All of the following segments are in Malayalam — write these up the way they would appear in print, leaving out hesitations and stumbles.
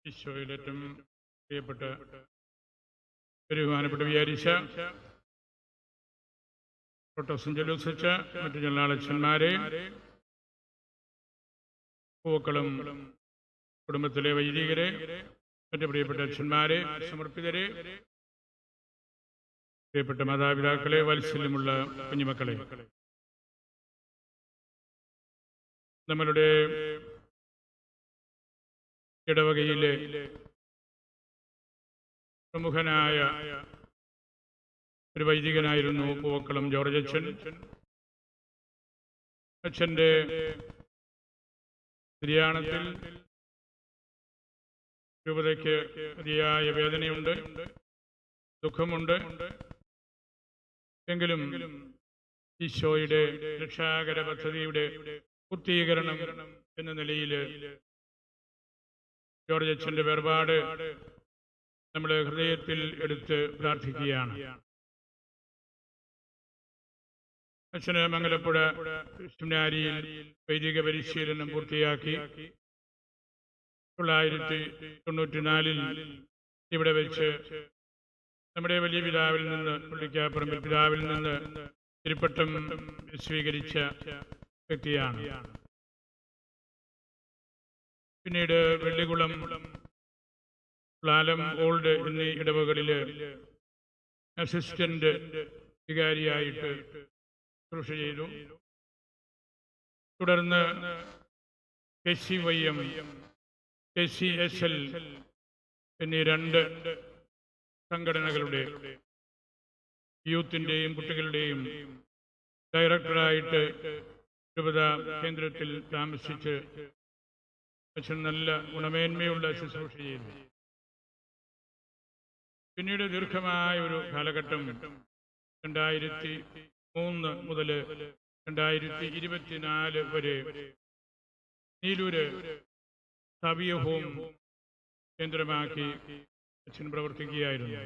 ഈശോയിലേറ്റവും പ്രിയപ്പെട്ട ബഹുമാനപ്പെട്ട വിചാരിച്ച പ്രൊട്ടസ്റ്റന്റ് ജലൂസച്ച മറ്റു ജനറാളച്ചന്മാരെ, പൂക്കളും കുടുംബത്തിലെ വൈദികരെ, മറ്റു പ്രിയപ്പെട്ട അച്ഛന്മാരെ, സമർപ്പിതരെ, പ്രിയപ്പെട്ട മാതാപിതാക്കളെ, വാത്സല്യമുള്ള കുഞ്ഞുമക്കളെ, നമ്മളുടെ ഇടവകയിലെ പ്രമുഖനായ ഒരു വൈദികനായിരുന്നു പൂവക്കളം ജോർജ് അച്ഛൻ. അച്ഛൻ്റെ നിര്യാണത്തിൽ രൂപതയ്ക്ക് അതിയായ വേദനയുണ്ട്, ദുഃഖമുണ്ട്. എങ്കിലും ഈശോയുടെ രക്ഷാകര പദ്ധതിയുടെ പൂർത്തീകരണം എന്ന നിലയിൽ ജോർജ് അച്ഛൻ്റെ വേർപാട് നമ്മൾ ഹൃദയത്തിൽ എടുത്ത് പ്രാർത്ഥിക്കുകയാണ്. അച്ഛന് മംഗലപ്പുഴ സെമിനാരിയിൽ വൈദിക പരിശീലനം പൂർത്തിയാക്കി 1994 ഇവിടെ വെച്ച് നമ്മുടെ വലിയ പിതാവിൽ നിന്ന്, പുള്ളിക്കാപ്പറമ്പിൽ പിതാവിൽ നിന്ന് തിരുപ്പട്ടം സ്വീകരിച്ച വ്യക്തിയാണ്. പിന്നീട് വെള്ളികുളം, ലാലം ഓൾഡ് എന്നീ ഇടവകളിൽ അസിസ്റ്റന്റ് വികാരിയായിട്ട് ശുശ്രൂഷ ചെയ്തു. തുടർന്ന് KCYM, KCSL എന്നീ 2 സംഘടനകളുടെ യൂത്തിൻ്റെയും കുട്ടികളുടെയും ഡയറക്ടറായിട്ട് രൂപത കേന്ദ്രത്തിൽ താമസിച്ച് അച്ഛൻ നല്ല ഗുണമേന്മയുള്ള ശുശ്രൂഷ ചെയ്തു. പിന്നീട് ദീർഘമായ ഒരു കാലഘട്ടം 2003 മുതൽ 2024 വരെ നീലൂര് സബിയ ഹോം കേന്ദ്രമാക്കി അച്ഛൻ പ്രവർത്തിക്കുകയായിരുന്നു.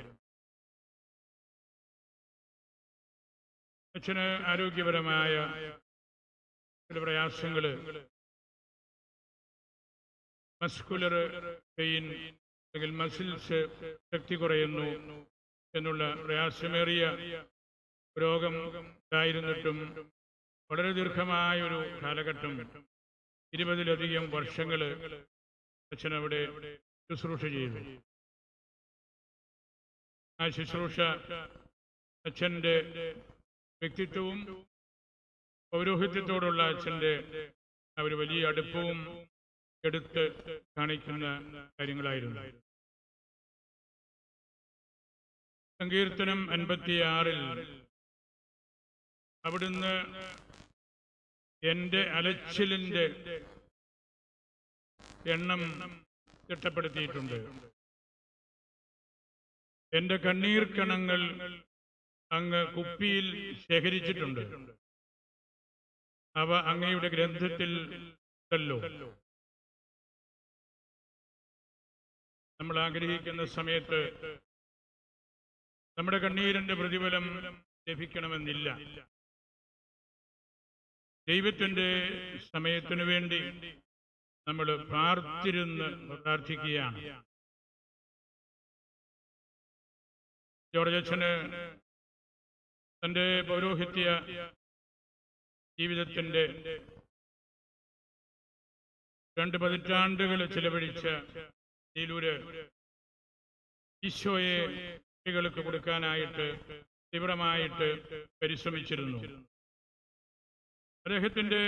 അച്ഛന് ആരോഗ്യപരമായ ചില പ്രയാസങ്ങൾ, മസ്കുലർ പെയിൻ അല്ലെങ്കിൽ മസിൽസ് ശക്തി കുറയുന്നു എന്നുള്ള പ്രയാസമേറിയ രോഗം ഉണ്ടായിരുന്നിട്ടും വളരെ ദീർഘമായ ഒരു കാലഘട്ടം 20-ലധികം വർഷങ്ങൾ അച്ഛനവിടെ ശുശ്രൂഷ ചെയ്തു. ആ ശുശ്രൂഷ അച്ഛൻ്റെ വ്യക്തിത്വവും പൗരോഹിത്യത്തോടുള്ള അച്ഛൻ്റെ ഒരു വലിയ അടുപ്പവും എടുത്ത് കാണിക്കുന്ന കാര്യങ്ങളായിരുന്നു. സങ്കീർത്തനം 56 അവിടുന്ന് എൻ്റെ അലച്ചിലിൻ്റെ എണ്ണം തിട്ടപ്പെടുത്തിയിട്ടുണ്ട്. എൻ്റെ കണ്ണീർ കണങ്ങൾ അങ്ങ് കുപ്പിയിൽ ശേഖരിച്ചിട്ടുണ്ട്. അവ അങ്ങയുടെ ഗ്രന്ഥത്തിൽ ഉണ്ടല്ലോ. നമ്മൾ ആഗ്രഹിക്കുന്ന സമയത്ത് നമ്മുടെ കണ്ണീരിന്റെ പ്രതിഫലം ലഭിക്കണമെന്നില്ല. ദൈവത്തിൻ്റെ സമയത്തിനു വേണ്ടി നമ്മൾ പ്രാർത്ഥിക്കുകയാണ്. ജോർജ് അച്ഛന് തൻ്റെ പൗരോഹിത്യ ജീവിതത്തിൻ്റെ 2 പതിറ്റാണ്ടുകൾ ചിലവഴിച്ച നീലൂര് ഈശോയെ കുട്ടികൾക്ക് കൊടുക്കാനായിട്ട് തീവ്രമായിട്ട് പരിശ്രമിച്ചിരുന്നു. അദ്ദേഹത്തിൻ്റെ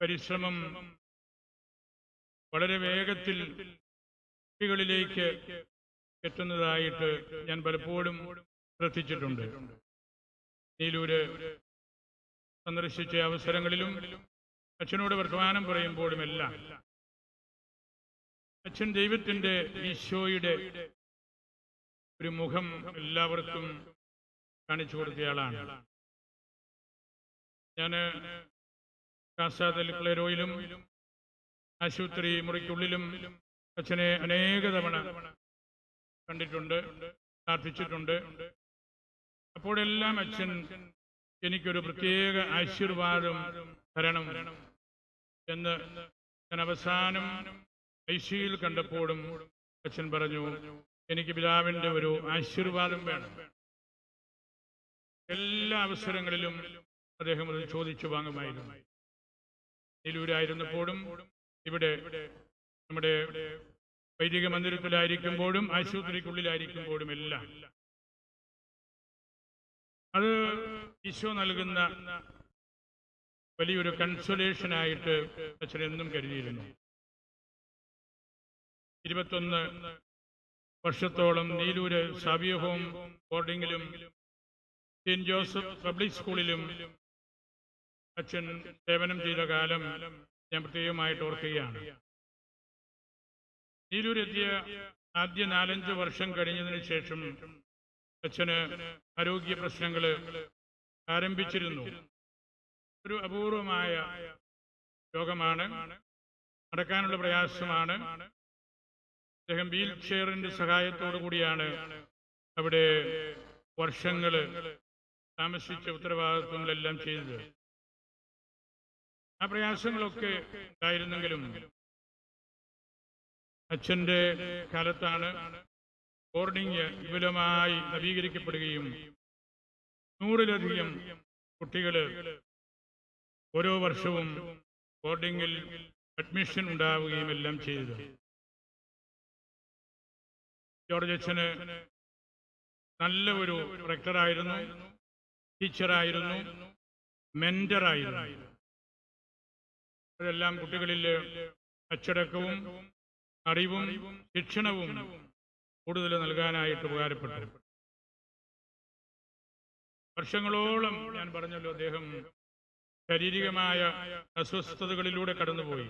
പരിശ്രമം വളരെ വേഗത്തിൽ കുട്ടികളിലേക്ക് എത്തുന്നതായിട്ട് ഞാൻ പലപ്പോഴും ശ്രദ്ധിച്ചിട്ടുണ്ട്. നീലൂര് സന്ദർശിച്ച അവസരങ്ങളിലും അച്ഛനോട് വർത്തമാനം പറയുമ്പോഴുമെല്ലാം അച്ഛൻ ദൈവത്തിൻ്റെ, ഈശോയുടെ ഒരു മുഖം എല്ലാവർക്കും കാണിച്ചു കൊടുത്തയാളാണ്. ഞാൻ കാസാദൽ ക്ലേരോയിലും ആശുപത്രി മുറിക്കുള്ളിലും അച്ഛനെ അനേക തവണ കണ്ടിട്ടുണ്ട്, പ്രാർത്ഥിച്ചിട്ടുണ്ട്. അപ്പോഴെല്ലാം അച്ഛൻ എനിക്കൊരു പ്രത്യേക ആശീർവാദം തരണം എന്ന് ഞാൻ അവസാനം ഐസിയിൽ കണ്ടപ്പോഴും അച്ഛൻ പറഞ്ഞു, എനിക്ക് പിതാവിൻ്റെ ഒരു ആശീർവാദം വേണം. എല്ലാ അവസരങ്ങളിലും അദ്ദേഹം അത് ചോദിച്ചു വാങ്ങുമായിരുന്നു. നീലൂരായിരുന്നപ്പോഴും ഇവിടെ നമ്മുടെ വൈദിക മന്ദിരത്തിലായിരിക്കുമ്പോഴും ആശുപത്രിക്കുള്ളിലായിരിക്കുമ്പോഴും എല്ലാം അത് ഈശോ നൽകുന്ന വലിയൊരു കൺസോലേഷനായിട്ട് അച്ഛൻ എന്നും കരുതിയിരുന്നു. 21 വർഷത്തോളം നീലൂര് സാവിയോ ഹോം ബോർഡിങ്ങിലും സെയിന്റ് ജോസഫ് പബ്ലിക് സ്കൂളിലും അച്ഛൻ സേവനം ചെയ്ത കാലം ഞാൻ പ്രത്യേകമായിട്ട് ഓർക്കുകയാണ്. നീലൂരെത്തിയ ആദ്യ 4-5 വർഷം കഴിഞ്ഞതിന് ശേഷം അച്ഛന് ആരോഗ്യ പ്രശ്നങ്ങൾ ആരംഭിച്ചിരുന്നു. ഒരു അപൂർവമായ രോഗമാണ്, നടക്കാനുള്ള പ്രയാസമാണ്. അദ്ദേഹം വീൽ ചെയറിൻ്റെ സഹായത്തോടു കൂടിയാണ് അവിടെ വർഷങ്ങൾ താമസിച്ച ഉത്തരവാദിത്വങ്ങളെല്ലാം ചെയ്തത്. ആ പ്രയാസങ്ങളൊക്കെ ഉണ്ടായിരുന്നെങ്കിലും അച്ഛൻ്റെ കാലത്താണ് ബോർഡിങ് വിപുലമായി നവീകരിക്കപ്പെടുകയും 100-ലധികം കുട്ടികൾ ഓരോ വർഷവും ബോർഡിങ്ങിൽ അഡ്മിഷൻ ഉണ്ടാവുകയും എല്ലാം ചെയ്തത്. ജോർജ് അച്ഛന് നല്ല ഒരു റെക്ടറായിരുന്നു, ടീച്ചറായിരുന്നു, മെന്ററായിരുന്നു. അതെല്ലാം കുട്ടികളിൽ അച്ചടക്കവും അറിവും ശിക്ഷണവും കൂടുതൽ നൽകാനായിട്ട് ഉപകാരപ്പെട്ടു. വർഷങ്ങളോളം ഞാൻ പറഞ്ഞല്ലോ, അദ്ദേഹം ശാരീരികമായ അസ്വസ്ഥതകളിലൂടെ കടന്നുപോയി.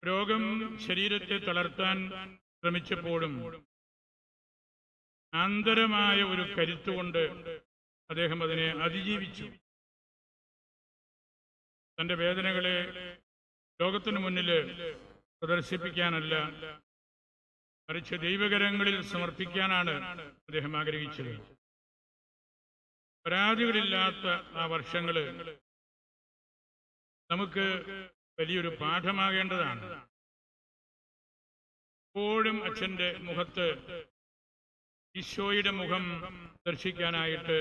രോഗം ശരീരത്തെ തളർത്താൻ ശ്രമിച്ചപ്പോഴും ആന്തരമായ ഒരു കരുത്തുകൊണ്ട് അദ്ദേഹം അതിനെ അതിജീവിച്ചു. തൻ്റെ വേദനകളെ ലോകത്തിനു മുന്നിൽ പ്രദർശിപ്പിക്കാനല്ല, മറിച്ച് ദൈവകരങ്ങളിൽ സമർപ്പിക്കാനാണ് അദ്ദേഹം ആഗ്രഹിച്ചത്. പരാതികളില്ലാത്ത ആ വർഷങ്ങൾ നമുക്ക് വലിയൊരു പാഠമാകേണ്ടതാണ്. എപ്പോഴും അച്ഛൻ്റെ മുഖത്ത് ഈശോയുടെ മുഖം ദർശിക്കാനായിട്ട്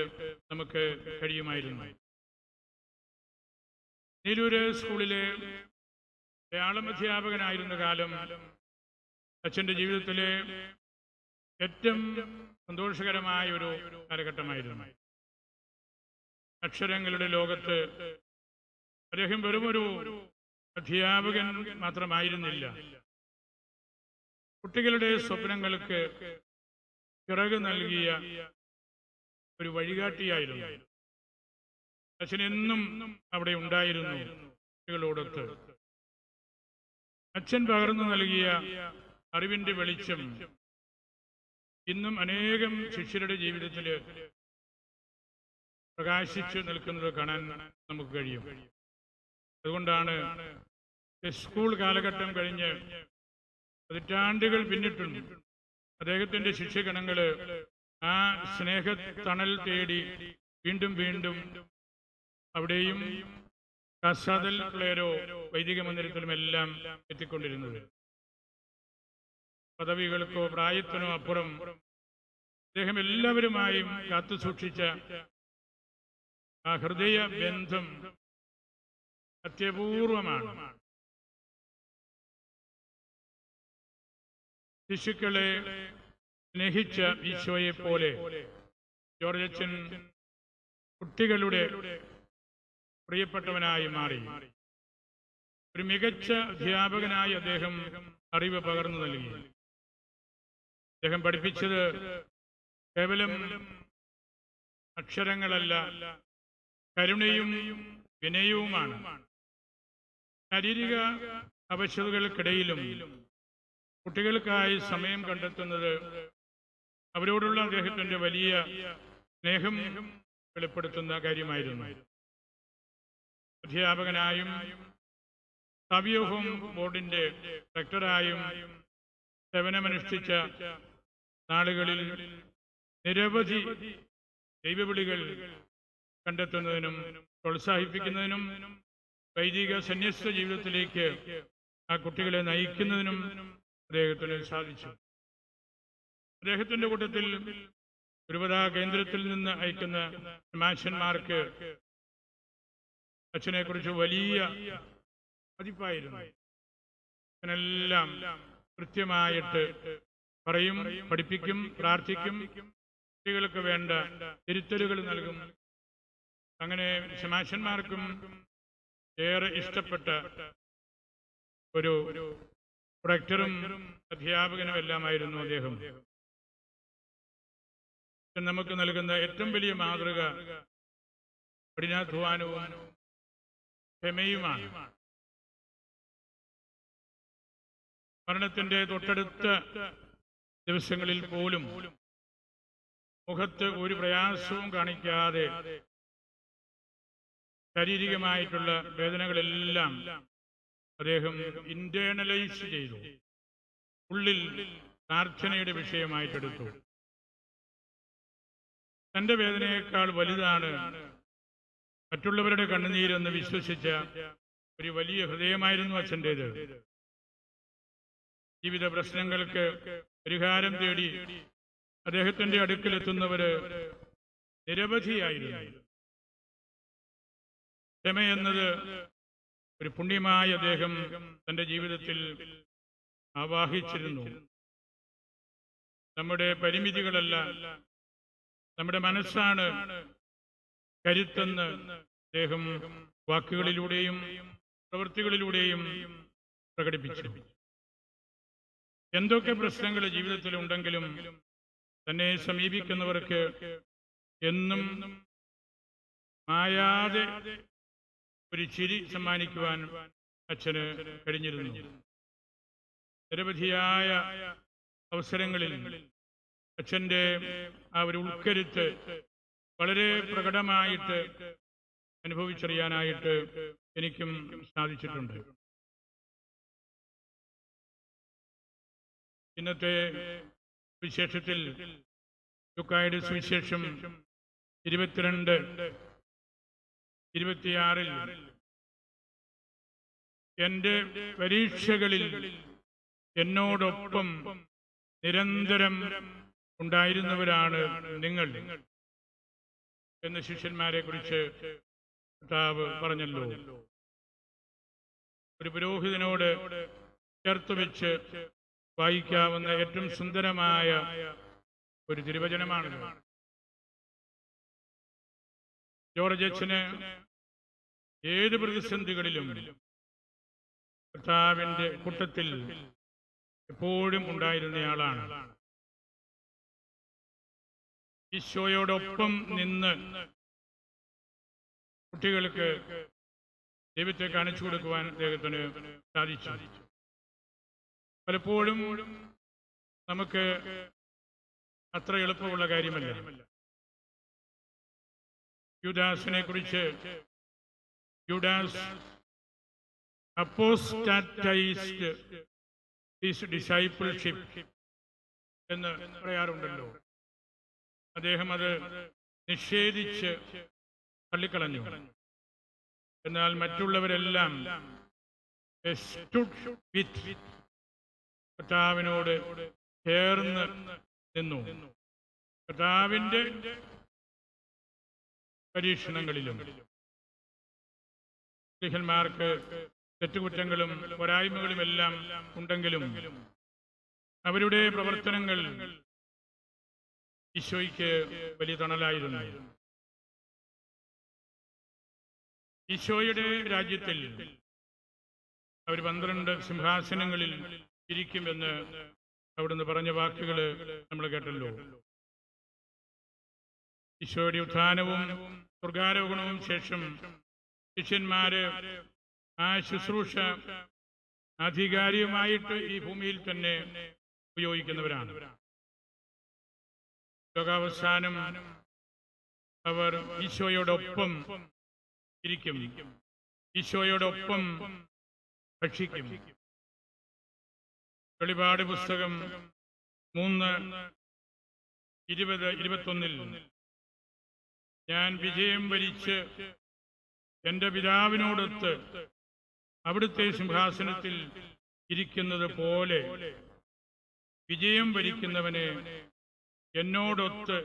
നമുക്ക് കഴിയുമായിരുന്നു. നീലൂര് സ്കൂളിലെ മലയാളം അധ്യാപകനായിരുന്ന കാലം അച്ഛൻ്റെ ജീവിതത്തിലെ ഏറ്റവും സന്തോഷകരമായ ഒരു കാലഘട്ടമായിരുന്നു. അക്ഷരങ്ങളുടെ ലോകത്ത് അദ്ദേഹം വെറുമൊരു അധ്യാപകൻ മാത്രമായിരുന്നില്ല, കുട്ടികളുടെ സ്വപ്നങ്ങൾക്ക് ചിറക് നൽകിയ ഒരു വഴികാട്ടിയായിരുന്നു. അച്ഛൻ എന്നും അവിടെ ഉണ്ടായിരുന്നു കുട്ടികളോടൊത്ത്. അച്ഛൻ പകർന്നു നൽകിയ അറിവിൻ്റെ വെളിച്ചം ഇന്നും അനേകം ശിഷ്യരുടെ ജീവിതത്തിൽ പ്രകാശിച്ചു നിൽക്കുന്നത് കാണാൻ നമുക്ക് കഴിയും. അതുകൊണ്ടാണ് സ്കൂൾ കാലഘട്ടം കഴിഞ്ഞ് പതിറ്റാണ്ടുകൾ പിന്നിട്ടുണ്ട് അദ്ദേഹത്തിൻ്റെ ശിഷ്യഗണങ്ങൾ ആ സ്നേഹത്തണൽ തേടി വീണ്ടും വീണ്ടും അവിടെയും കാസാദൽ ക്ലേരോ വൈദിക മന്ദിരത്തിലുമെല്ലാം എത്തിക്കൊണ്ടിരുന്നത്. പദവികൾക്കോ പ്രായത്തിനോ അപ്പുറം അദ്ദേഹം എല്ലാവരുമായും കാത്തുസൂക്ഷിച്ച ആ ഹൃദയ ബന്ധം അത്യപൂർവമാണ്. ശിശുക്കളെ സ്നേഹിച്ച ഈശോയെ പോലെ ജോർജ് അച്ഛൻ കുട്ടികളുടെ പ്രിയപ്പെട്ടവനായി മാറി. ഒരു മികച്ച അധ്യാപകനായി അദ്ദേഹം അറിവ് പകർന്നു നൽകി. അദ്ദേഹം പഠിപ്പിച്ചത് കേവലം അക്ഷരങ്ങളല്ല, കരുണയും വിനയവുമാണ്. ശാരീരിക അവശതകൾക്കിടയിലും കുട്ടികൾക്കായി സമയം കണ്ടെത്തുന്നത് അവരോടുള്ള അദ്ദേഹത്തിൻ്റെ വലിയ സ്നേഹം വെളിപ്പെടുത്തുന്ന കാര്യമായിരുന്നു. അധ്യാപകനായും സാവിയോ ഹോം ബോർഡിൻ്റെ ഡയറക്ടറായും സേവനമനുഷ്ഠിച്ച നാളുകളിൽ നിരവധി ദൈവവിളികൾ കണ്ടെത്തുന്നതിനും പ്രോത്സാഹിപ്പിക്കുന്നതിനും വൈദിക സന്യസ്ത ജീവിതത്തിലേക്ക് ആ കുട്ടികളെ നയിക്കുന്നതിനും അദ്ദേഹത്തിന് സാധിച്ചു. അദ്ദേഹത്തിന്റെ കൂട്ടത്തിൽ രൂപതാ കേന്ദ്രത്തിൽ നിന്ന് അയക്കുന്ന ശമാശന്മാർക്ക് അച്ഛനെക്കുറിച്ച് വലിയ മതിപ്പായിരുന്നു. അച്ഛനെല്ലാം കൃത്യമായിട്ട് പറയും, പഠിപ്പിക്കും, പ്രാർത്ഥിക്കും, കുട്ടികൾക്ക് വേണ്ട തിരുത്തലുകൾ നൽകും. അങ്ങനെ ശമാശന്മാർക്കും ഏറെ ഇഷ്ടപ്പെട്ട ഒരു പ്രൊക്ടറും അധ്യാപകനും എല്ലാമായിരുന്നു അദ്ദേഹം. നമുക്ക് നൽകുന്ന ഏറ്റവും വലിയ മാതൃക കഠിനാധ്വാനവും ക്ഷമയുമാണ്. മരണത്തിന്റെ തൊട്ടടുത്ത ദിവസങ്ങളിൽ പോലും മുഖത്ത് ഒരു പ്രയാസവും കാണിക്കാതെ ശാരീരികമായിട്ടുള്ള വേദനകളെല്ലാം അദ്ദേഹം ഇന്റേണലൈസ് ചെയ്തു, ഉള്ളിൽ പ്രാർത്ഥനയുടെ വിഷയമായിട്ടെടുത്തു. തന്റെ വേദനയേക്കാൾ വലുതാണ് മറ്റുള്ളവരുടെ കണ്ണുനീരെന്ന് വിശ്വസിച്ച ഒരു വലിയ ഹൃദയമായിരുന്നു അച്ഛൻ്റേത്. ജീവിത പ്രശ്നങ്ങൾക്ക് പരിഹാരം തേടി അദ്ദേഹത്തിന്റെ അടുക്കലെത്തുന്നവര് നിരവധിയായിരുന്നു. ക്ഷമയെന്നത് ഒരു പുണ്യമായി അദ്ദേഹം തന്റെ ജീവിതത്തിൽ ആവാഹിച്ചിരുന്നു. നമ്മുടെ പരിമിതികളല്ല, നമ്മുടെ മനസ്സാണ് കരുത്തെന്ന് അദ്ദേഹം വാക്കുകളിലൂടെയും പ്രവൃത്തികളിലൂടെയും പ്രകടിപ്പിച്ചു. എന്തൊക്കെ പ്രശ്നങ്ങൾ ജീവിതത്തിൽ ഉണ്ടെങ്കിലും തന്നെ സമീപിക്കുന്നവർക്ക് എന്നും മായാതെ ഒരു ചിരി സമ്മാനിക്കുവാൻ അച്ഛന് കഴിഞ്ഞിരുന്നു. നിരവധിയായ അവസരങ്ങളിൽ അച്ഛൻ്റെ ആ ഒരു ഉൾക്കരുത്ത് വളരെ പ്രകടമായിട്ട് അനുഭവിച്ചറിയാനായിട്ട് എനിക്കും സാധിച്ചിട്ടുണ്ട്. ഇന്നത്തെ വിശേഷത്തിൽ ലൂക്കായുടെ സുവിശേഷം 22-26 എൻ്റെ പരീക്ഷകളിൽ എന്നോടൊപ്പം നിരന്തരം ഉണ്ടായിരുന്നവരാണ് നിങ്ങൾ എന്ന് ശിഷ്യന്മാരെ കുറിച്ച് കർത്താവ് പറഞ്ഞല്ലോ. ഒരു പുരോഹിതനോട് ചേർത്ത് വെച്ച് വായിക്കാവുന്ന ഏറ്റവും സുന്ദരമായ ഒരു തിരുവചനമാണ്. ജോർജ് അച്ഛന് ഏത് പ്രതിസന്ധികളിലും കർത്താവിന്റെ കൂട്ടത്തിൽ എപ്പോഴും ഉണ്ടായിരുന്നയാളാണ്. ഈശോയോടൊപ്പം നിന്ന് കുട്ടികൾക്ക് ദൈവത്തെ കാണിച്ചു കൊടുക്കുവാൻ അദ്ദേഹത്തിന് സാധിച്ചു. പലപ്പോഴും നമുക്ക് അത്ര എളുപ്പമുള്ള കാര്യമല്ല. യൂദാസിനെ കുറിച്ച് യൂദാസ് അപ്പോസ്റ്റാറ്റൈസ്ഡ് ഹിസ് ഡിസൈപ്പിൾഷിപ്പ് എന്ന് പറയാറുണ്ടല്ലോ. അദ്ദേഹം അത് നിഷേധിച്ച് തള്ളിക്കളഞ്ഞു. എന്നാൽ മറ്റുള്ളവരെല്ലാം കർത്താവിനോട് ചേർന്ന് നിന്നു. കർത്താവിന്റെ പരീക്ഷണങ്ങളിലും സ്ത്രീഹന്മാർക്ക് തെറ്റുകുറ്റങ്ങളും പോരായ്മകളും എല്ലാം ഉണ്ടെങ്കിലും അവരുടെ പ്രവർത്തനങ്ങൾ ഈശോയ്ക്ക് വലിയ തണലായിരുന്നു. ഈശോയുടെ രാജ്യത്തിൽ അവർ 12 സിംഹാസനങ്ങളിൽ ഇരിക്കുമെന്ന് അവിടുന്ന് പറഞ്ഞ വാക്കുകൾ നമ്മൾ കേട്ടല്ലോ. ഈശോയുടെ ഉത്ഥാനവും സ്വർഗാരോഹണവും ശേഷം ശിഷ്യന്മാര് ആ ശുശ്രൂഷ ആധികാരികമായിട്ട് ഈ ഭൂമിയിൽ തന്നെ ഉപയോഗിക്കുന്നവരാണ്. ലോകാവസാനം അവർ ഈശോയോടൊപ്പം ഇരിക്കും, ഈശോയോടൊപ്പം ഭക്ഷിക്കും. വെളിപാട് പുസ്തകം 3:20-21 ഞാൻ വിജയം വരിച്ച് എൻ്റെ പിതാവിനോടൊത്ത് അവിടുത്തെ സിംഹാസനത്തിൽ ഇരിക്കുന്നത് പോലെ വിജയം വരിക്കുന്നവനെ എന്നോടൊത്ത്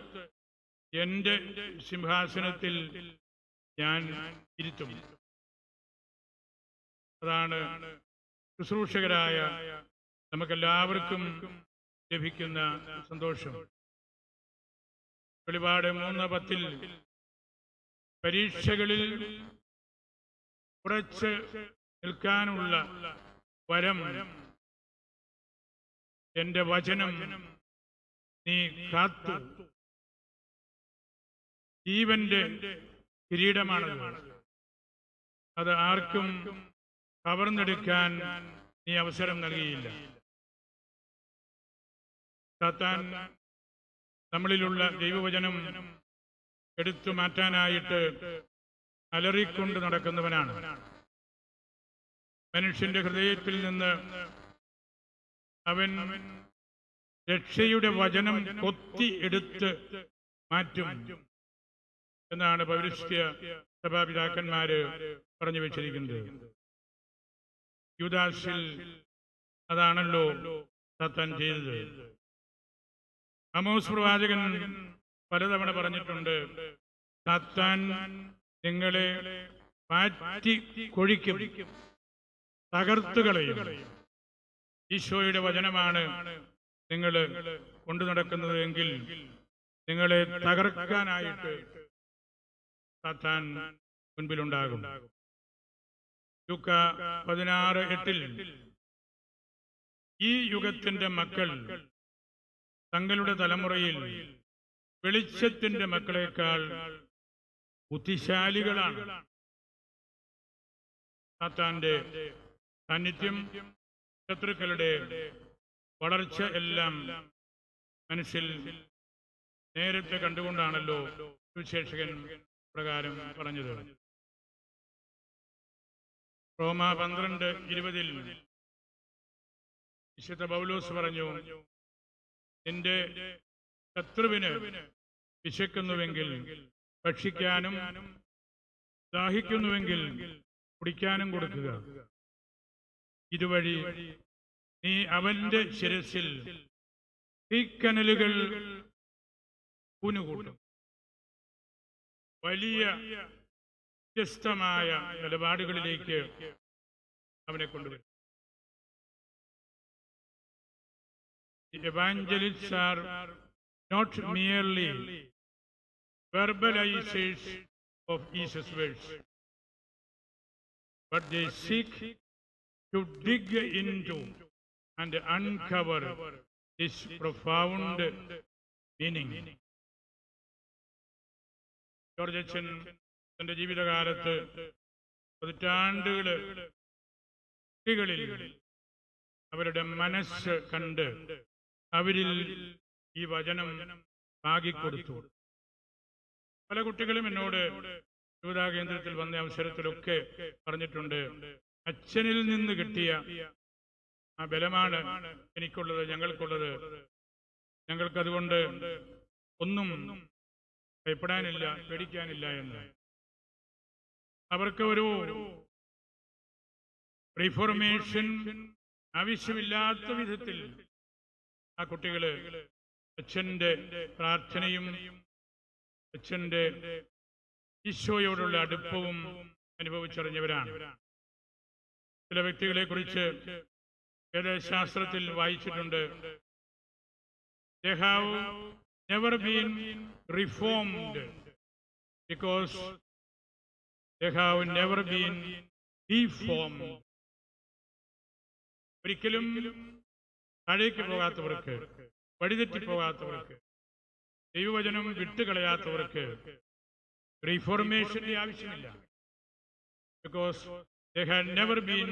എൻ്റെ സിംഹാസനത്തിൽ ഞാൻ ഇരുത്തും. അതാണ് ശുശ്രൂഷകരായ നമുക്കെല്ലാവർക്കും ലഭിക്കുന്ന സന്തോഷം. വെളിപാട് 3:10 പരീക്ഷകളിൽ ഉറച്ച് നിൽക്കാനുള്ള വരം എൻ്റെ വചനം നീ കാത്തു. ജീവന്റെ കിരീടമാണത്. അത് ആർക്കും കവർന്നെടുക്കാൻ നീ അവസരം നൽകിയില്ല. സാത്താൻ നമ്മളിലുള്ള ദൈവവചനം എടുത്തു മാറ്റാനായിട്ട് അലറിക്കൊണ്ട് നടക്കുന്നവനാണ്. മനുഷ്യന്റെ ഹൃദയത്തിൽ നിന്ന് അവൻ രക്ഷയുടെ വചനം കൊത്തി എടുത്ത് മാറ്റും എന്നാണ് പൗരസ്ത്യ സഭാപിതാക്കന്മാര് പറഞ്ഞു വെച്ചിരിക്കുന്നത്. യൂദാസിൽ അതാണല്ലോ സാത്താൻ ചെയ്തത്. ആമോസ് പ്രവാചകൻ പലതവണ പറഞ്ഞിട്ടുണ്ട്, സാത്താൻ നിങ്ങളെ പാറ്റി കൊഴിക്കും, തകർത്തുകളയും. ഈശോയുടെ വചനമാണ് നിങ്ങൾ കൊണ്ടു നടക്കുന്നത് എങ്കിൽ നിങ്ങളെ തകർക്കാനായിട്ട് സാത്താൻ മുൻപിലുണ്ടാകും. ലൂക്ക 16:8 ഈ യുഗത്തിന്റെ മക്കൾ തങ്ങളുടെ തലമുറയിൽ വെളിച്ചത്തിന്റെ മക്കളെക്കാൾ ബുദ്ധിശാലികളാണ്. സാത്താന്റെ സാന്നിധ്യം, ശത്രുക്കളുടെ വളർച്ച എല്ലാം മനസ്സിൽ നേരത്തെ കണ്ടുകൊണ്ടാണല്ലോ സുവിശേഷകൻ പ്രകാരം പറഞ്ഞത്. റോമ 12:20 വിശുദ്ധ പൗലോസ് പറഞ്ഞു, നിന്റെ ശത്രുവിന് വിശക്കുന്നുവെങ്കിൽ ഭക്ഷിക്കാനും ദാഹിക്കുന്നുവെങ്കിൽ കുടിക്കാനും കൊടുക്കുക. ഇതുവഴി നീ അവന്റെ ശിരസിൽ തീക്കനലുകൾ കൂനുകൂട്ടും. വലിയ വ്യത്യസ്തമായ നിലപാടുകളിലേക്ക് അവനെ കൊണ്ടുവരും. The evangelists are not merely verbalizers of Jesus' words, but they seek to dig into and uncover this profound meaning. George അച്ഛൻ തന്റെ ജീവിതകാലത്ത് പതിറ്റാണ്ടുകളിൽ അവരുടെ മനസ്സ് കണ്ട് അവരിൽ ഈ വചനം പാകിക്കൊടുത്തു. പല കുട്ടികളും എന്നോട് യുവതാ കേന്ദ്രത്തിൽ വന്ന അവസരത്തിലൊക്കെ പറഞ്ഞിട്ടുണ്ട്, അച്ഛനിൽ നിന്ന് കിട്ടിയ ആ ബലമാണ് എനിക്കുള്ളത്, ഞങ്ങൾക്കുള്ളത്. ഞങ്ങൾക്കതുകൊണ്ട് ഒന്നും ഭയപ്പെടാനില്ല, പേടിക്കാനില്ല എന്ന്. അവർക്ക് ഒരു റിഫോർമേഷൻ ആവശ്യമില്ലാത്ത വിധത്തിൽ ആ കുട്ടികള് അച്ഛൻ്റെ പ്രാർത്ഥനയും അച്ഛൻ്റെ ഈശോയോടുള്ള അടുപ്പവും അനുഭവിച്ചറിഞ്ഞവരാണ്. ചില വ്യക്തികളെ കുറിച്ച് വേദശാസ്ത്രത്തിൽ വായിച്ചിട്ടുണ്ട്, they have never been reformed because they have never been deformed. ഒരിക്കലും താഴേക്ക് പോകാത്തവർക്ക്, വഴിതെറ്റിപ്പോകാത്തവർക്ക്, ദൈവവചനം വിട്ടുകളയാത്തവർക്ക് റിഫോർമേഷന്റെ ആവശ്യമില്ല. Because they had never been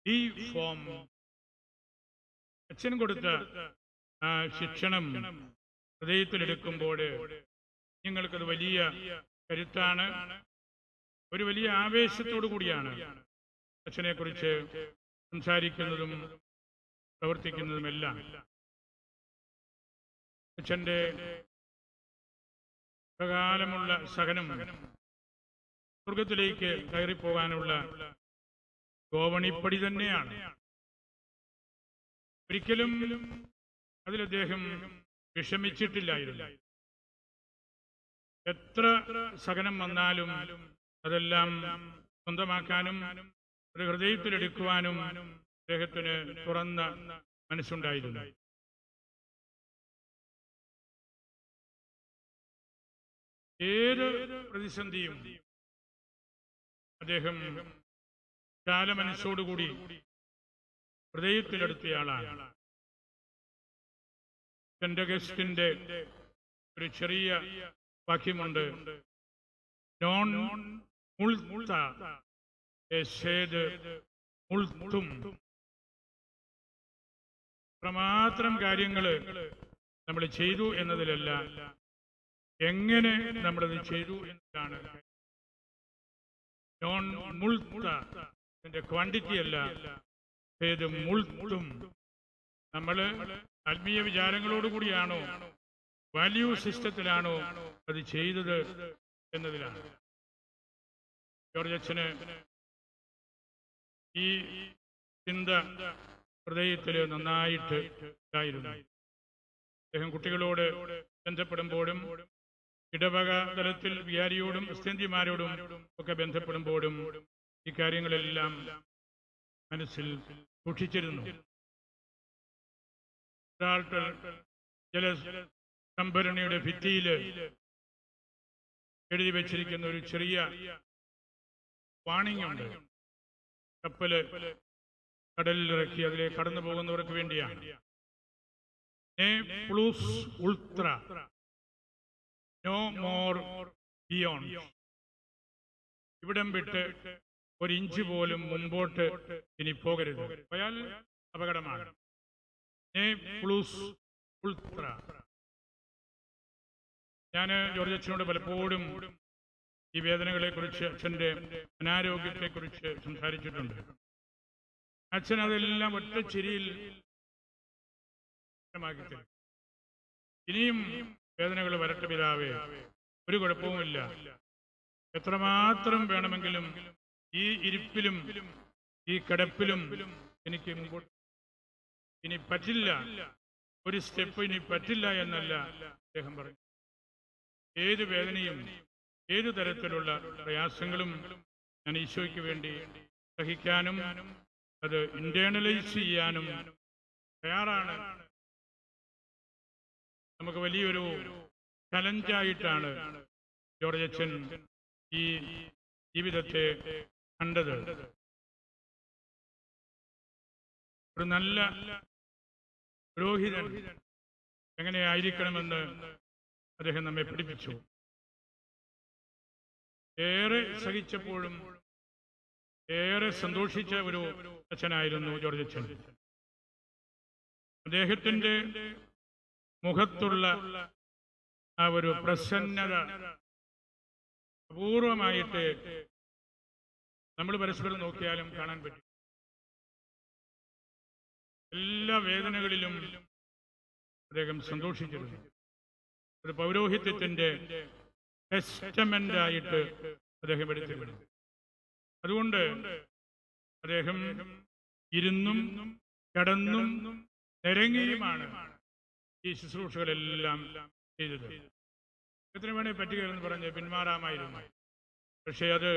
deformed. അച്ഛൻ കൊടുത്ത ആ ശിക്ഷണം ഹൃദയത്തിലെടുക്കുമ്പോൾ നിങ്ങൾക്കത് വലിയ കരുത്താണ്, ഒരു വലിയ ആവേശത്തോടു കൂടിയാണ് അച്ഛനെ കുറിച്ച് സംസാരിക്കുന്നതും പ്രവർത്തിക്കുന്നതുമെല്ലാം. അച്ഛൻ്റെ പ്രകാലമുള്ള സഹനം സ്വർഗത്തിലേക്ക് കയറിപ്പോകാനുള്ള ഗോവണിപ്പടി തന്നെയാണ്. ഒരിക്കലും അതിൽ അദ്ദേഹം വിഷമിച്ചിട്ടില്ലായിരുന്നു. എത്ര സഹനം വന്നാലും അതെല്ലാം സ്വന്തമാക്കാനും ഒരു ഹൃദയത്തിലെടുക്കുവാനും അദ്ദേഹത്തിന് തുറന്ന മനസ്സുണ്ടായിരുന്നു. ഏത് പ്രതിസന്ധിയും അദ്ദേഹം കാലമനസ്സോടുകൂടി ഹൃദയത്തിലെടുത്തയാളാണ്. സെന്റ് അഗസ്റ്റിന്റെ ഒരു ചെറിയ വാക്യമുണ്ട്, നോൺ മുൾത്ത എസേദ് മുൾത്തും. അത്രമാത്രം കാര്യങ്ങൾ നമ്മൾ ചെയ്തു എന്നതിലല്ല, എങ്ങനെ നമ്മളത് ചെയ്തു എന്നതാണ്. നോൺ മുൾത്ത അതിന്റെ ക്വാണ്ടിറ്റി അല്ല, ഏത് മുൾത്തും. നമ്മൾ ആത്മീയ വിചാരങ്ങളോടുകൂടിയാണോ, വാല്യൂ സിസ്റ്റത്തിലാണോ അത് ചെയ്തത് എന്നതിലാണ്. ജോർജ് അച്ഛന് ഈ ചിന്ത ഹൃദയത്തിൽ നന്നായിട്ട് ഉണ്ടായിരുന്നു. അദ്ദേഹം കുട്ടികളോട് ബന്ധപ്പെടുമ്പോഴും ഇടവക തലത്തിൽ വികാരിയോടും ക്രിസ്ത്യാനിമാരോടും ഒക്കെ ബന്ധപ്പെടുമ്പോഴും ഈ കാര്യങ്ങളെല്ലാം മനസ്സിൽ സൂക്ഷിച്ചിരുന്നു. ജല സംഭരണിയുടെ ഭിത്തിയിൽ എഴുതി വെച്ചിരിക്കുന്ന ഒരു ചെറിയ വാണിംഗ് ഉണ്ട്. കപ്പല് കടലിലിറക്കി അതിലേക്ക് കടന്നു പോകുന്നവർക്ക് വേണ്ടിയാണ്. ഉൾത്ര, നോ മോർ ബിയോണ്ട്. ഇവിടം വിട്ട് ഒരു ഇഞ്ച് പോലും മുമ്പോട്ട് ഇനി പോകരുത്, പോയാൽ അപകടമാണ്. ഉൾത്ര. ഞാൻ ജോർജ് അച്ഛനോട് പലപ്പോഴും ഈ വേദനകളെക്കുറിച്ച്, അച്ഛൻ്റെ അനാരോഗ്യത്തെക്കുറിച്ച് സംസാരിച്ചിട്ടുണ്ട്. അച്ഛൻ അതെല്ലാം ഒറ്റ ചിരിയിൽ ഇനിയും വേദനകൾ വരട്ടെ പിതാവേ, ഒരു കുഴപ്പവുമില്ല, എത്രമാത്രം വേണമെങ്കിലും ഈ ഇരിപ്പിലും ഈ കിടപ്പിലും എനിക്ക് മുമ്പോട്ട് ഇനി പറ്റില്ല, ഒരു സ്റ്റെപ്പ് ഇനി പറ്റില്ല എന്നല്ല അദ്ദേഹം പറഞ്ഞു. ഏത് വേദനയും ഏതു തരത്തിലുള്ള പ്രയാസങ്ങളും ഞാൻ ഈശോയ്ക്ക് വേണ്ടി സഹിക്കാനും അത് ഇന്റേണലൈസ് ചെയ്യാനും തയ്യാറാണ്. നമുക്ക് വലിയൊരു ചലഞ്ചായിട്ടാണ് ജോർജ് അച്ഛൻ ഈ ജീവിതത്തെ കണ്ടത്. ഒരു നല്ല പുരോഹിതൻ എങ്ങനെയായിരിക്കണമെന്ന് അദ്ദേഹം നമ്മെ പഠിപ്പിച്ചു. ഏറെ സഹിച്ചപ്പോഴും ഏറെ സന്തോഷിച്ച ഒരു അച്ഛനായിരുന്നു ജോർജ് അച്ഛൻ. അദ്ദേഹത്തിൻ്റെ മുഖത്തുള്ള ആ ഒരു പ്രസന്നത അപൂർവമായിട്ട് നമ്മൾ പരസ്പരം നോക്കിയാലും കാണാൻ പറ്റും. എല്ലാ വേദനകളിലും അദ്ദേഹം സന്തോഷിച്ചിരുന്നു. ഒരു പൗരോഹിത്യത്തിൻ്റെ ടെസ്റ്റമെന്റായിട്ട് അദ്ദേഹം എടുത്തിരുന്നു. അതുകൊണ്ട് അദ്ദേഹം ഇരുന്നും കിടന്നും നിരങ്ങിയുമാണ് ഈ ശുശ്രൂഷകളെല്ലാം ചെയ്തത്. എത്ര വേണേ പറ്റുകയെന്ന് പറഞ്ഞ് പിന്മാറാമായിരുന്നു. പക്ഷേ അത്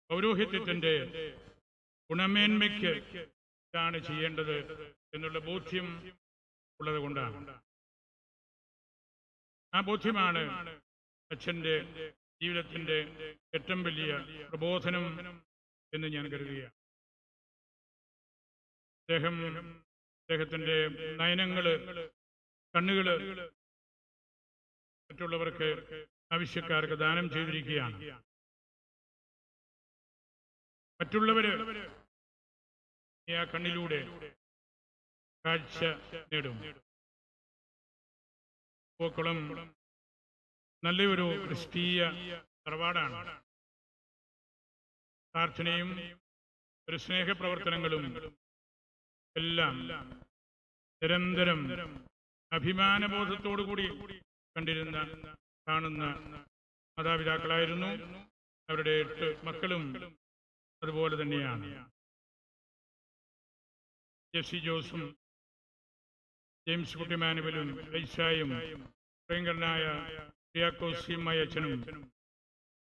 പൗരോഹിത്യത്തിൻ്റെ ഗുണമേന്മയ്ക്ക് ാണ് ചെയ്യേണ്ടത് എന്നുള്ള ബോധ്യം ഉള്ളത് കൊണ്ടാണ്. ആ ബോധ്യമാണ് അച്ഛൻ്റെ ജീവിതത്തിൻ്റെ ഏറ്റവും വലിയ പ്രബോധനം എന്ന് ഞാൻ കരുതുകയാണ്. അദ്ദേഹത്തിൻ്റെ നയനങ്ങള്, കണ്ണുകള് മറ്റുള്ളവർക്ക്, ആവശ്യക്കാർക്ക് ദാനം ചെയ്തിരിക്കുകയാണ്. മറ്റുള്ളവര് ആ കണ്ണിലൂടെ കാഴ്ച നേടും. പൂക്കുളം നല്ലൊരു ക്രിസ്തീയ തറവാടാണ്. പ്രാർത്ഥനയും ഒരു സ്നേഹപ്രവർത്തനങ്ങളും എല്ലാം നിരന്തരം അഭിമാനബോധത്തോടുകൂടി കണ്ടിരുന്ന, കാണുന്ന മാതാപിതാക്കളായിരുന്നു. അവരുടെ 8 മക്കളും അതുപോലെ തന്നെയാണ്. ജെസ്സി ജോസും ജെയിംസ് കുട്ടി മാനുവലും ഐസായും പ്രിയങ്കരനായ കുര്യാക്കോസ് അച്ഛനും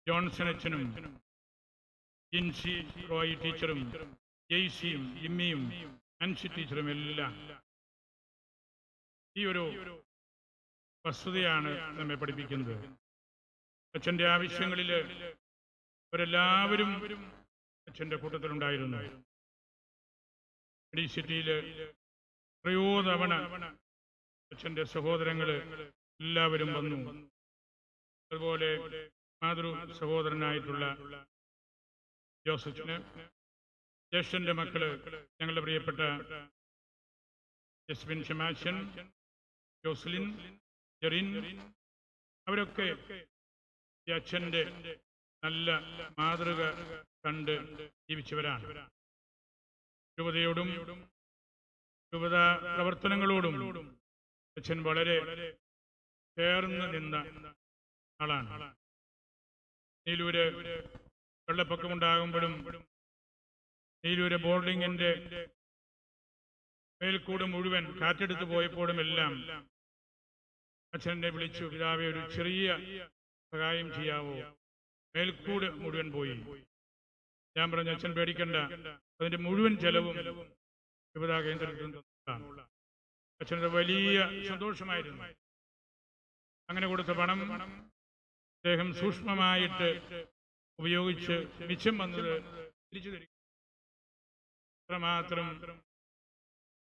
ജോൺസൺ അച്ഛനും ജിൻസി റോയ് ടീച്ചറും ജെയ്സിയും ജിമ്മിയും അൻസി ടീച്ചറും എല്ലാം ഈ ഒരു വസ്തുതയാണ് നമ്മെ പഠിപ്പിക്കുന്നത്. അച്ഛൻ്റെ ആവശ്യങ്ങളിൽ അവരെല്ലാവരും അച്ഛൻ്റെ കൂട്ടത്തിലുണ്ടായിരുന്നു. മെഡിസിറ്റിയിൽ എത്രയോ തവണ അച്ഛൻ്റെ സഹോദരങ്ങൾ എല്ലാവരും വന്നു. അതുപോലെ മാതൃ സഹോദരനായിട്ടുള്ള ജോസഫിന്, ജ്യേഷ്ഠൻ്റെ മക്കള് ഞങ്ങളുടെ പ്രിയപ്പെട്ട ജസ്ബിൻ ഷമാശൻ, ജോസ്ലിൻ, ജെറിൻ, അവരൊക്കെ ഈ അച്ഛൻ്റെ നല്ല മാതൃക കണ്ട് ജീവിച്ചവരാണ്. രൂപതയോടും രൂപത പ്രവർത്തനങ്ങളോടും അച്ഛൻ വളരെ ചേർന്ന് നിന്ന ആളാണ്. നീലൂര് വെള്ളപ്പൊക്കമുണ്ടാകുമ്പോഴും നീലൂര് ബോർഡിങ്ങിൻ്റെ മേൽക്കൂട് മുഴുവൻ കാറ്റെടുത്ത് പോയപ്പോഴും എല്ലാം അച്ഛനെ വിളിച്ചു, പിതാവെ ഒരു ചെറിയ സഹായം ചെയ്യാവോ, മേൽക്കൂട് മുഴുവൻ പോയി. ഞാൻ പറഞ്ഞു, അച്ഛൻ പേടിക്കണ്ട, അതിൻ്റെ മുഴുവൻ ചെലവും രൂപതാ കേന്ദ്രത്തിൽ നിന്നാണ്. അച്ഛനത് വലിയ സന്തോഷമായിരുന്നു. അങ്ങനെ കൊടുത്ത പണം അദ്ദേഹം സൂക്ഷ്മമായിട്ട് ഉപയോഗിച്ച് മിച്ചം വന്നത് തിരിച്ചു തരും. അത്രമാത്രം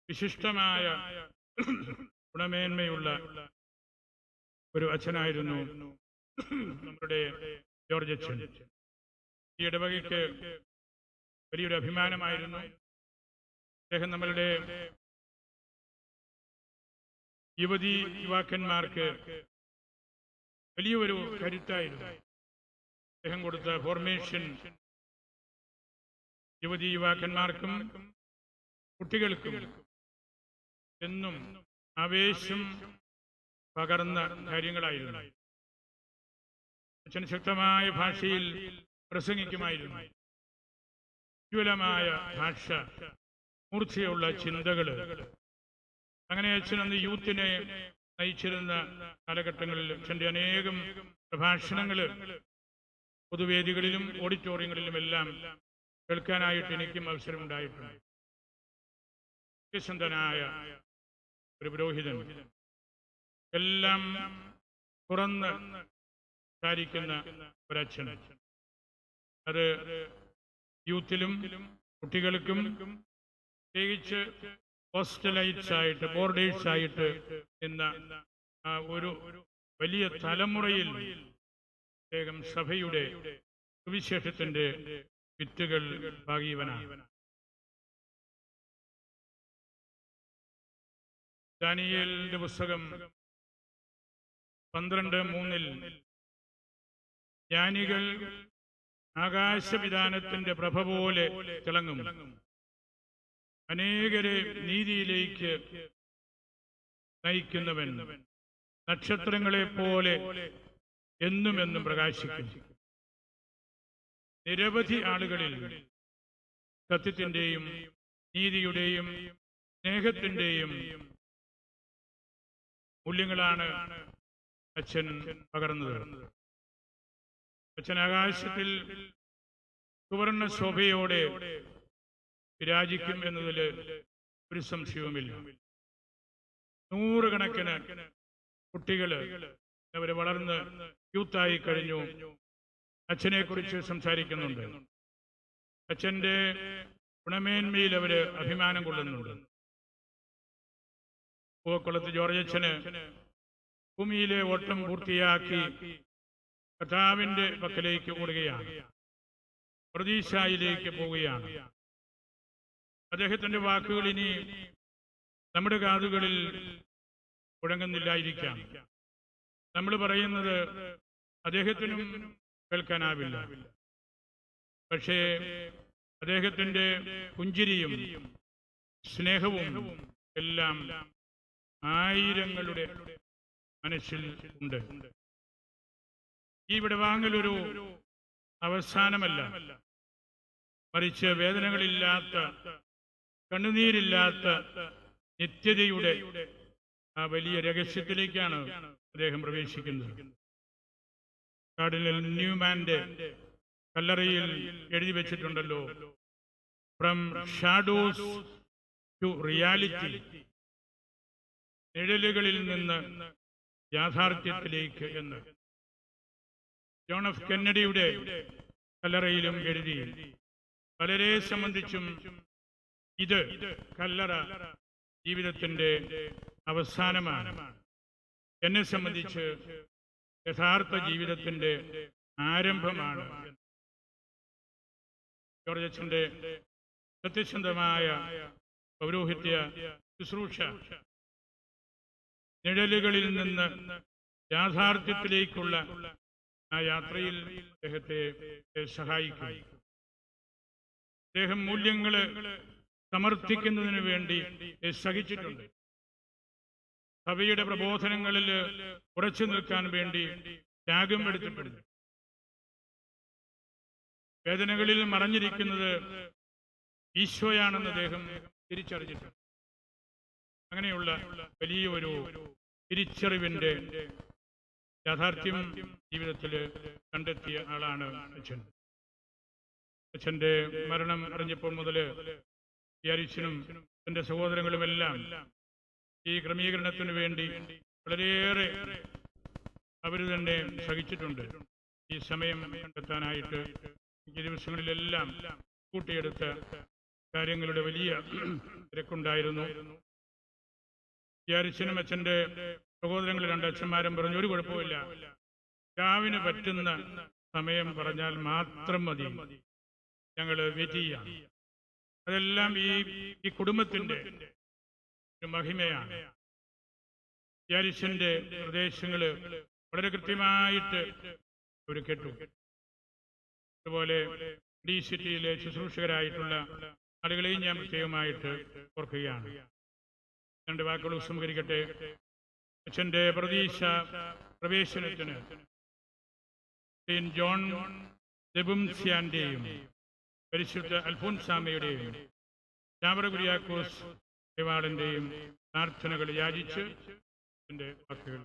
വിശിഷ്ടമായ ഗുണമേന്മയുള്ള ഒരു അച്ഛനായിരുന്നു നമ്മുടെ ജോർജ് അച്ഛൻ. ഈ ഇടവകയ്ക്ക് വലിയൊരു അഭിമാനമായിരുന്നു. അദ്ദേഹം നമ്മളുടെ യുവാക്കന്മാർക്ക് വലിയൊരു കരുത്തായിരുന്നു. അദ്ദേഹം കൊടുത്ത ഫോർമേഷൻ യുവാക്കന്മാർക്കും കുട്ടികൾക്കും എന്നും ആവേശം പകർന്ന കാര്യങ്ങളായിരുന്നു. അച്ഛൻ ശക്തമായ ഭാഷയിൽ പ്രസംഗിക്കുമായിരുന്നു. ഉജ്ജ്വലമായ ഭാഷ, മൂർച്ചയുള്ള ചിന്തകൾ. അങ്ങനെ അച്ഛൻ അന്ന് യൂത്തിനെ നയിച്ചിരുന്ന കാലഘട്ടങ്ങളിൽ അച്ഛൻ്റെ അനേകം പ്രഭാഷണങ്ങൾ പൊതുവേദികളിലും ഓഡിറ്റോറിയങ്ങളിലും എല്ലാം കേൾക്കാനായിട്ട് എനിക്കും അവസരമുണ്ടായിട്ടുണ്ട്. സത്യസന്ധനായ ഒരു പുരോഹിതൻ, എല്ലാം തുറന്ന് സംസാരിക്കുന്ന ഒരച്ഛൻ. അത് യൂത്തിലും കുട്ടികൾക്കും പ്രത്യേകിച്ച് ഹോസ്റ്റലൈറ്റ്സ് ആയിട്ട്, ബോർഡേഴ്സ് ആയിട്ട് എന്ന ഒരു വലിയ തലമുറയിൽ അദ്ദേഹം സഭയുടെ സുവിശേഷത്തിന്റെ വിത്തുകൾ പാകിയവനാണ്. ദാനിയേലിന്റെ പുസ്തകം 12:3 ജ്ഞാനികൾ ആകാശവിധാനത്തിന്റെ പ്രഭ പോലെ തിളങ്ങും, അനേകരെ നീതിയിലേക്ക് നയിക്കുന്നവൻ നക്ഷത്രങ്ങളെ പോലെ എന്നുമെന്നും പ്രകാശിക്കും. നിരവധി ആളുകളിൽ സത്യത്തിൻ്റെയും നീതിയുടെയും സ്നേഹത്തിൻ്റെയും മൂല്യങ്ങളാണ് അച്ഛൻ പകർന്നത്. അച്ഛൻ ആകാശത്തിൽ സുവർണ ശോഭയോടെ വിരാജിക്കും എന്നതിൽ ഒരു സംശയവുമില്ല. നൂറുകണക്കിന് കുട്ടികൾ അവർ വളർന്ന് യൂത്തായി കഴിഞ്ഞു അച്ഛനെ കുറിച്ച് സംസാരിക്കുന്നുണ്ട്. അച്ഛൻ്റെ ഗുണമേന്മയിൽ അവർ അഭിമാനം കൊള്ളുന്നുണ്ട്. പൂവക്കുളത്ത് ജോർജ് അച്ഛന് ഭൂമിയിലെ ഓട്ടം പൂർത്തിയാക്കി കർത്താവിൻ്റെ പക്കലേക്ക് ഓടുകയാണ്, പ്രതീക്ഷയിലേക്ക് പോവുകയാണ്. അദ്ദേഹത്തിൻ്റെ വാക്കുകൾ ഇനി നമ്മുടെ കാതുകളിൽ മുഴങ്ങുന്നില്ലായിരിക്കാം. നമ്മൾ പറയുന്നത് അദ്ദേഹത്തിനും കേൾക്കാനാവില്ല. പക്ഷേ അദ്ദേഹത്തിൻ്റെ പുഞ്ചിരിയും സ്നേഹവും എല്ലാം ആയിരങ്ങളുടെ മനസ്സിൽ ഉണ്ട്. ഈ വിടവാങ്ങലൊരു അവസാനമല്ല, മറിച്ച് വേദനകളില്ലാത്ത, കണ്ണുനീരില്ലാത്ത നിത്യതയുടെ ആ വലിയ രഹസ്യത്തിലേക്കാണ് അദ്ദേഹം പ്രവേശിക്കുന്നത്. കാർഡിനൽ ന്യൂമാന്റെ കല്ലറയിൽ എഴുതി വെച്ചിട്ടുണ്ടല്ലോ, ഫ്രം ഷാഡോസ് ടു റിയാലിറ്റി, നിഴലുകളിൽ നിന്ന് യാഥാർത്ഥ്യത്തിലേക്ക് എന്ന്. ജോൺ എഫ് കെന്നഡിയുടെ കല്ലറയിലും എഴുതി. പലരെ സംബന്ധിച്ചും ഇത് കല്ലറ ജീവിതത്തിന്റെ അവസാനമാണ്. എന്നെ സംബന്ധിച്ച് യഥാർത്ഥ ജീവിതത്തിന്റെ ആരംഭമാണ്. ജോർജ് അച്ഛന്റെ സത്യസന്ധമായ പൗരോഹിത്യ ശുശ്രൂഷ നിഴലുകളിൽ നിന്ന് യാഥാർത്ഥ്യത്തിലേക്കുള്ള ആ യാത്രയിൽ അദ്ദേഹത്തെ സഹായിക്കും. അദ്ദേഹം മൂല്യങ്ങള് സമർത്ഥിക്കുന്നതിന് വേണ്ടി സഹിച്ചിട്ടുണ്ട്. സഭയുടെ പ്രബോധനങ്ങളിൽ ഉറച്ചു നിൽക്കാൻ വേണ്ടി ത്യാഗം എടുത്തിട്ടുണ്ട്. വേദനകളിൽ മറഞ്ഞിരിക്കുന്നത് ഈശോയാണെന്ന് അദ്ദേഹം തിരിച്ചറിഞ്ഞിട്ടുണ്ട്. അങ്ങനെയുള്ള വലിയൊരു തിരിച്ചറിവിന്റെ യാഥാർത്ഥ്യം ജീവിതത്തിൽ കണ്ടെത്തിയ ആളാണ് അച്ഛൻ. അച്ഛന്റെ മരണം അറിഞ്ഞപ്പോൾ മുതൽ യാരിച്ചനും തന്റെ സഹോദരങ്ങളുമെല്ലാം ഈ ക്രമീകരണത്തിന് വേണ്ടി വളരെയേറെ അവർ തന്നെ സഹിച്ചിട്ടുണ്ട്. ഈ സമയം കണ്ടെത്താനായിട്ട് ഈ ദിവസങ്ങളിലെല്ലാം കൂട്ടിയെടുത്ത കാര്യങ്ങളുടെ വലിയ തിരക്കുണ്ടായിരുന്നു. യാരിച്ചനും അച്ഛന്റെ സഹോദരങ്ങൾ രണ്ട് അച്ഛന്മാരും പറഞ്ഞു, ഒരു കുഴപ്പമില്ല, രാവിന് പറ്റുന്ന സമയം പറഞ്ഞാൽ മാത്രം മതി, ഞങ്ങൾ വെയിറ്റ് ചെയ്യാം. അതെല്ലാം ഈ കുടുംബത്തിന്റെ ഒരു മഹിമയാണ്. യാരിച്ചന്റെ നിർദ്ദേശങ്ങള് വളരെ കൃത്യമായിട്ട് അവർ കേട്ടു. അതുപോലെ ഡി സിറ്റിയിലെ ശുശ്രൂഷകരായിട്ടുള്ള ആളുകളെയും ഞാൻ പ്രത്യേകമായിട്ട് ഓർക്കുകയാണ്. രണ്ട് വാക്കുകൾ ഉപസംഹരിക്കട്ടെ. അച്ഛന്റെ പ്രവേശനത്തിന് സെയിന്റ് ജോൺ ദെബുംസ്യാന്റെയും പരിശുദ്ധ അൽഫോൻസാമയുടെയും ചാവറ കുര്യാക്കോസ് ദേവാളന്റെയും പ്രാർത്ഥനകൾ യാചിച്ച് എൻ്റെ വാക്കുകൾ